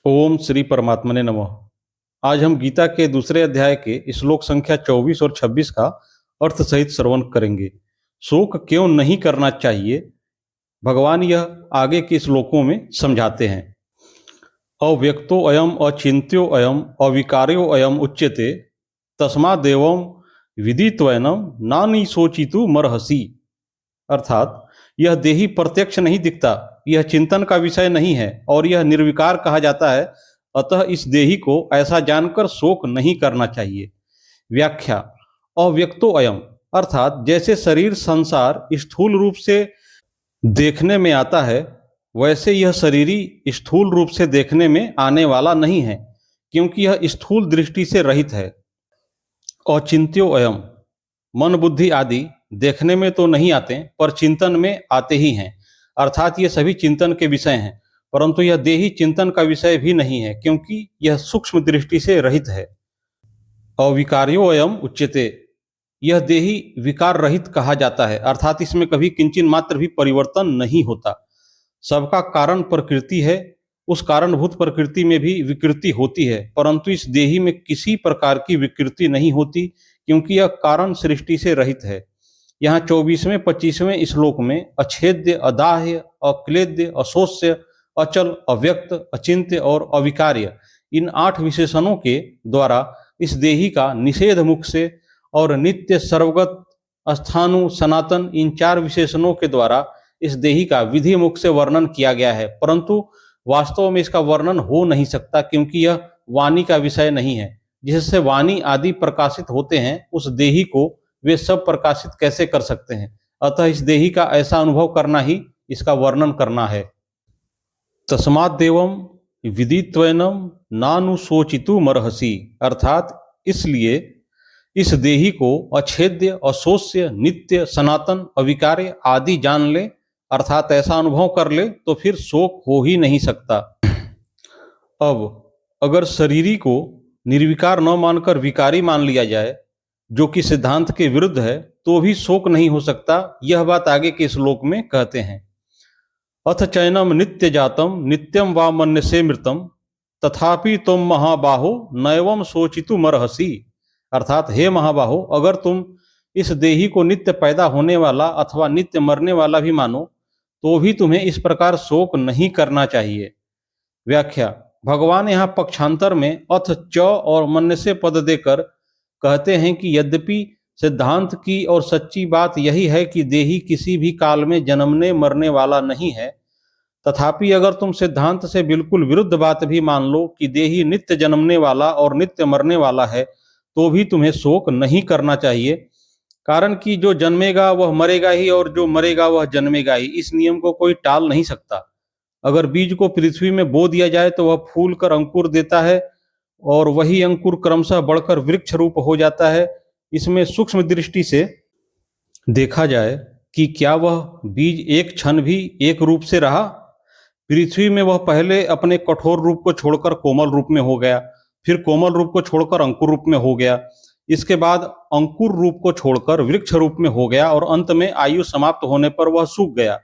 ओम श्री परमात्मने नमः। आज हम गीता के दूसरे अध्याय के श्लोक संख्या 24 और 26 का अर्थ सहित श्रवण करेंगे। शोक क्यों नहीं करना चाहिए, भगवान यह आगे के श्लोकों में समझाते हैं। अव्यक्तो अयम अचिंत्यो अयम अविकार्यो अयम उच्यते तस्मादेवं विदित्वैनं नानि शोचितु मर्हसि। अर्थात यह देही प्रत्यक्ष नहीं दिखता, यह चिंतन का विषय नहीं है और यह निर्विकार कहा जाता है, अतः इस देही को ऐसा जानकर शोक नहीं करना चाहिए। व्याख्या। अव्यक्तो अयम अर्थात जैसे शरीर संसार स्थूल रूप से देखने में आता है, वैसे यह शरीरी स्थूल रूप से देखने में आने वाला नहीं है, क्योंकि यह स्थूल दृष्टि से रहित है। अचिंत्यो अयम मन बुद्धि आदि देखने में तो नहीं आते, पर चिंतन में आते ही हैं, अर्थात ये सभी चिंतन के विषय हैं, परंतु यह देही चिंतन का विषय भी नहीं है, क्योंकि यह सूक्ष्म दृष्टि से रहित है। अविकार्यो अयम उच्यते, यह देही विकार रहित कहा जाता है, अर्थात इसमें कभी किंचिन मात्र भी परिवर्तन नहीं होता। सबका कारण प्रकृति है, उस कारणभूत प्रकृति में भी विकृति होती है, परंतु इस देही में किसी प्रकार की विकृति नहीं होती, क्योंकि यह कारण सृष्टि से रहित है। यहाँ 24वें 25वें श्लोक में अछेद्य, अदाह्य, अक्लेद्य, अशोष्य, अचल, अव्यक्त, अचिंत्य और अविकार्य इन 8 विशेषणों के द्वारा इस देही का निषेध मुख से और नित्य, सर्वगत, स्थाणु, सनातन इन 4 विशेषणों के द्वारा इस देही का विधि मुख से वर्णन किया गया है, परंतु वास्तव में इसका वर्णन हो नहीं सकता, क्योंकि यह वाणी का विषय नहीं है। जिससे वाणी आदि प्रकाशित होते हैं, उस देही को वे सब प्रकाशित कैसे कर सकते हैं। अतः इस देही का ऐसा अनुभव करना ही इसका वर्णन करना है। तस्मात् देवम विदित्वैनं नानुशोचितु मर्हसि, अर्थात इसलिए इस देही को अछेद्य, अशोष्य, नित्य, सनातन, अविकार्य आदि जान ले, अर्थात ऐसा अनुभव कर ले, तो फिर शोक हो ही नहीं सकता। अब अगर शरीरी को निर्विकार न मानकर विकारी मान लिया जाए, जो कि सिद्धांत के विरुद्ध है, तो भी शोक नहीं हो सकता। यह बात आगे के श्लोक में कहते हैं। अथ चैनम नित्य जातम नित्यम वा मन्यसे मृतम तथापि तुम महाबाहो नैवम शोचितु मर्हसि, अर्थात हे महाबाहो, अगर तुम इस देही को नित्य पैदा होने वाला अथवा नित्य मरने वाला भी मानो, तो भी तुम्हें इस प्रकार शोक नहीं करना चाहिए। व्याख्या। भगवान यहाँ पक्षांतर में अथ च और मन्यसे पद देकर कहते हैं कि यद्यपि सिद्धांत की और सच्ची बात यही है कि देही किसी भी काल में जन्मने मरने वाला नहीं है, तथापि अगर तुम सिद्धांत से बिल्कुल विरुद्ध बात भी मान लो कि देही नित्य जन्मने वाला और नित्य मरने वाला है, तो भी तुम्हें शोक नहीं करना चाहिए। कारण कि जो जन्मेगा वह मरेगा ही और जो मरेगा वह जन्मेगा ही, इस नियम को कोई टाल नहीं सकता। अगर बीज को पृथ्वी में बो दिया जाए तो वह फूल कर अंकुर देता है और वही अंकुर क्रमशः बढ़कर वृक्ष रूप हो जाता है। इसमें सूक्ष्म दृष्टि से देखा जाए कि क्या वह बीज एक क्षण भी एक रूप से रहा। पृथ्वी में वह पहले अपने कठोर रूप को छोड़कर कोमल रूप में हो गया, फिर कोमल रूप को छोड़कर अंकुर रूप में हो गया, इसके बाद अंकुर रूप को छोड़कर वृक्ष रूप में हो गया और अंत में आयु समाप्त होने पर वह सूख गया।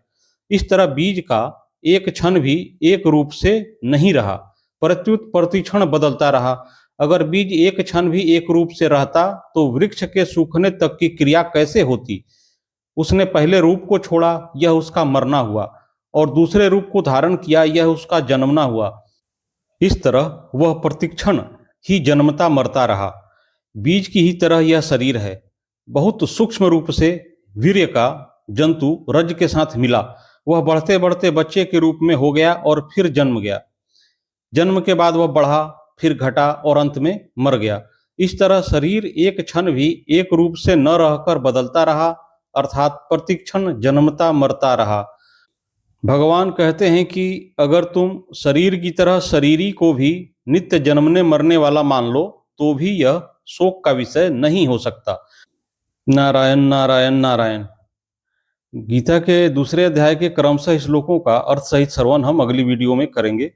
इस तरह बीज का एक क्षण भी एक रूप से नहीं रहा, प्रत्युत प्रतिक्षण बदलता रहा। अगर बीज एक क्षण भी एक रूप से रहता तो वृक्ष के सूखने तक की क्रिया कैसे होती। उसने पहले रूप को छोड़ा, यह उसका मरना हुआ, और दूसरे रूप को धारण किया, यह उसका जन्मना हुआ। इस तरह वह प्रतिक्षण ही जन्मता मरता रहा। बीज की ही तरह यह शरीर है। बहुत सूक्ष्म रूप से वीर्य का जंतु रज के साथ मिला, वह बढ़ते बढ़ते बच्चे के रूप में हो गया और फिर जन्म गया। जन्म के बाद वह बढ़ा, फिर घटा और अंत में मर गया। इस तरह शरीर एक क्षण भी एक रूप से न रहकर बदलता रहा, अर्थात प्रतिक्षण जन्मता मरता रहा। भगवान कहते हैं कि अगर तुम शरीर की तरह शरीरी को भी नित्य जन्मने मरने वाला मान लो, तो भी यह शोक का विषय नहीं हो सकता। नारायण नारायण नारायण। गीता के दूसरे अध्याय के क्रमशः श्लोकों का अर्थ सहित श्रवण हम अगली वीडियो में करेंगे।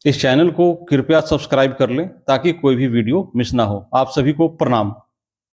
इस चैनल को कृपया सब्सक्राइब कर लें ताकि कोई भी वीडियो मिस ना हो। आप सभी को प्रणाम।